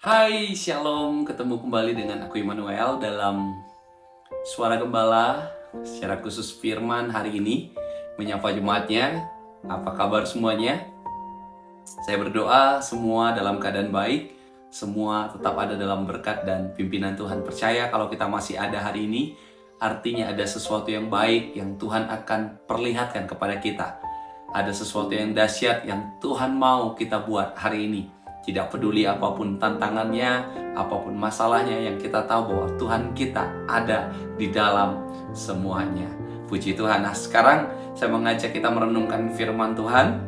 Hai, Shalom. Ketemu kembali dengan aku Immanuel dalam Suara Gembala. Secara khusus firman hari ini menyapa jemaatnya. Apa kabar semuanya? Saya berdoa semua dalam keadaan baik, semua tetap ada dalam berkat dan pimpinan Tuhan. Percaya kalau kita masih ada hari ini, artinya ada sesuatu yang baik yang Tuhan akan perlihatkan kepada kita. Ada sesuatu yang dahsyat yang Tuhan mau kita buat hari ini. Tidak peduli apapun tantangannya, apapun masalahnya, yang kita tahu bahwa Tuhan kita ada di dalam semuanya. Puji Tuhan. Nah, sekarang saya mengajak kita merenungkan firman Tuhan.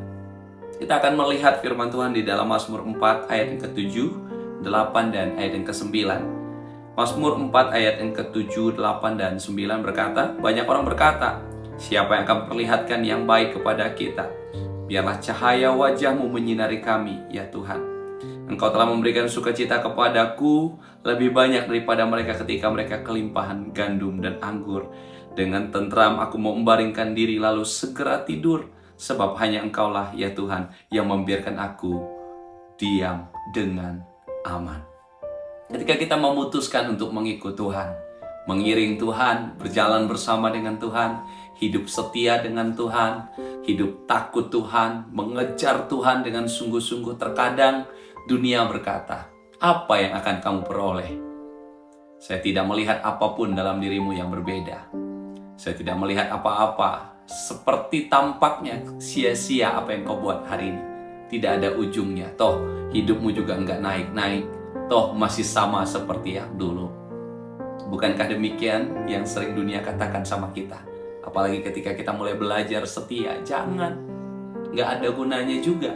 Kita akan melihat firman Tuhan di dalam Mazmur 4 ayat yang ke-7, 8, dan ayat yang ke-9. Mazmur 4 ayat yang ke-7, 8, dan 9 berkata, banyak orang berkata, siapa yang akan perlihatkan yang baik kepada kita? Biarlah cahaya wajah-Mu menyinari kami, ya Tuhan. Engkau telah memberikan sukacita kepadaku lebih banyak daripada mereka ketika mereka kelimpahan gandum dan anggur. Dengan tentram aku mau membaringkan diri lalu segera tidur, sebab hanya Engkaulah ya Tuhan yang membiarkan aku diam dengan aman. Ketika kita memutuskan untuk mengikut Tuhan, mengiring Tuhan, berjalan bersama dengan Tuhan, hidup setia dengan Tuhan, hidup takut Tuhan, mengejar Tuhan dengan sungguh-sungguh, terkadang dunia berkata, apa yang akan kamu peroleh? Saya tidak melihat apapun dalam dirimu yang berbeda. Saya tidak melihat apa-apa. Seperti tampaknya sia-sia apa yang kau buat hari ini. Tidak ada ujungnya. Toh hidupmu juga enggak naik-naik. Toh masih sama seperti yang dulu. Bukankah demikian yang sering dunia katakan sama kita? Apalagi ketika kita mulai belajar setia. Jangan. Enggak ada gunanya juga.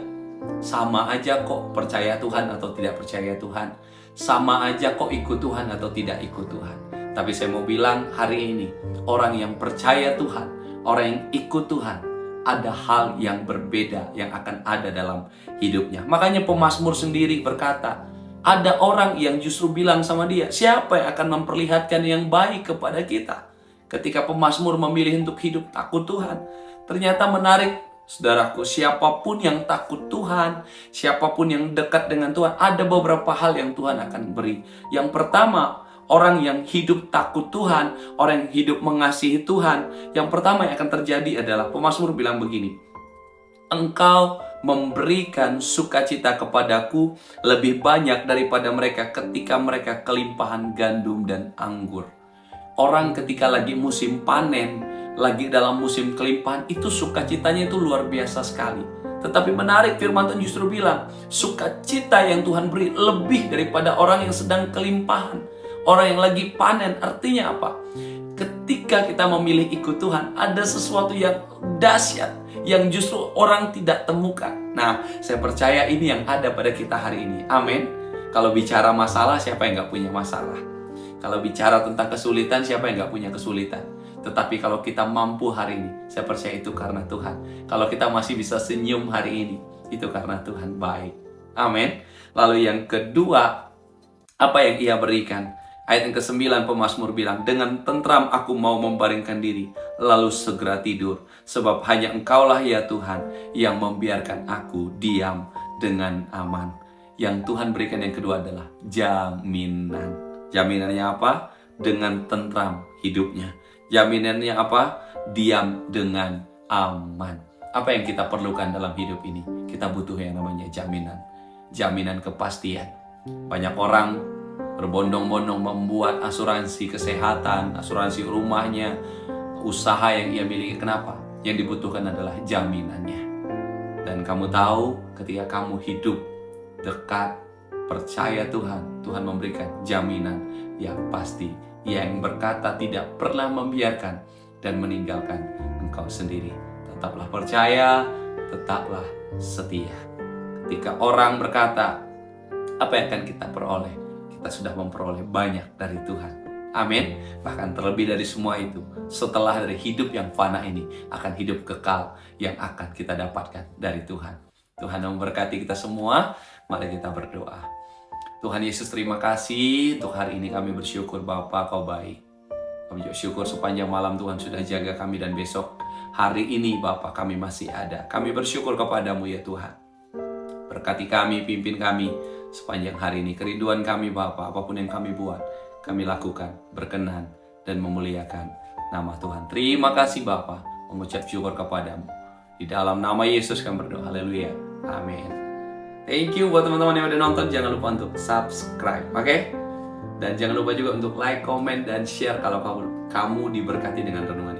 Sama aja kok percaya Tuhan atau tidak percaya Tuhan. Sama aja kok ikut Tuhan atau tidak ikut Tuhan. Tapi saya mau bilang hari ini, orang yang percaya Tuhan, orang yang ikut Tuhan, ada hal yang berbeda yang akan ada dalam hidupnya. Makanya pemazmur sendiri berkata, ada orang yang justru bilang sama dia, siapa yang akan memperlihatkan yang baik kepada kita? Ketika pemazmur memilih untuk hidup takut Tuhan, ternyata menarik. Saudaraku, siapapun yang takut Tuhan, siapapun yang dekat dengan Tuhan, ada beberapa hal yang Tuhan akan beri. Yang pertama, orang yang hidup takut Tuhan, orang yang hidup mengasihi Tuhan, yang pertama yang akan terjadi adalah, pemazmur bilang begini, Engkau memberikan sukacita kepadaku lebih banyak daripada mereka ketika mereka kelimpahan gandum dan anggur. Orang ketika lagi musim panen, lagi dalam musim kelimpahan, itu sukacitanya itu luar biasa sekali. Tetapi menarik, firman Tuhan justru bilang, sukacita yang Tuhan beri lebih daripada orang yang sedang kelimpahan, orang yang lagi panen. Artinya apa? Ketika kita memilih ikut Tuhan, ada sesuatu yang dahsyat yang justru orang tidak temukan. Nah, saya percaya ini yang ada pada kita hari ini. Amin. Kalau bicara masalah, siapa yang gak punya masalah? Kalau bicara tentang kesulitan, siapa yang gak punya kesulitan? Tetapi kalau kita mampu hari ini, saya percaya itu karena Tuhan. Kalau kita masih bisa senyum hari ini, itu karena Tuhan baik. Amin. Lalu yang kedua, apa yang ia berikan? Ayat yang ke-9 pemazmur bilang, dengan tentram aku mau membaringkan diri, lalu segera tidur. Sebab hanya Engkaulah ya Tuhan yang membiarkan aku diam dengan aman. Yang Tuhan berikan yang kedua adalah jaminan. Jaminannya apa? Dengan tentram hidupnya. Jaminannya apa? Diam dengan aman. Apa yang kita perlukan dalam hidup ini? Kita butuh yang namanya jaminan. Jaminan kepastian. Banyak orang berbondong-bondong membuat asuransi kesehatan, asuransi rumahnya, usaha yang ia miliki. Kenapa? Yang dibutuhkan adalah jaminannya. Dan kamu tahu, ketika kamu hidup dekat, percaya Tuhan, Tuhan memberikan jaminan yang pasti. Yang berkata tidak pernah membiarkan dan meninggalkan engkau sendiri. Tetaplah percaya, tetaplah setia. Ketika orang berkata, apa yang akan kita peroleh? Kita sudah memperoleh banyak dari Tuhan. Amin. Bahkan terlebih dari semua itu, setelah dari hidup yang fana ini, akan hidup kekal yang akan kita dapatkan dari Tuhan. Tuhan memberkati kita semua. Mari kita berdoa. Tuhan Yesus, terima kasih untuk hari ini. Kami bersyukur Bapa, Kau baik. Kami juga syukur sepanjang malam Tuhan sudah jaga kami, dan besok hari ini Bapa kami masih ada. Kami bersyukur kepadamu ya Tuhan. Berkati kami, pimpin kami, sepanjang hari ini. Kerinduan kami Bapa, apapun yang kami buat, kami lakukan berkenan dan memuliakan nama Tuhan. Terima kasih Bapa, mengucap syukur kepadamu. Di dalam nama Yesus kami berdoa, haleluya, amin. Thank you buat teman-teman yang udah nonton. Jangan lupa untuk subscribe, oke? Dan jangan lupa juga untuk like, comment, dan share kalau kamu diberkati dengan renungan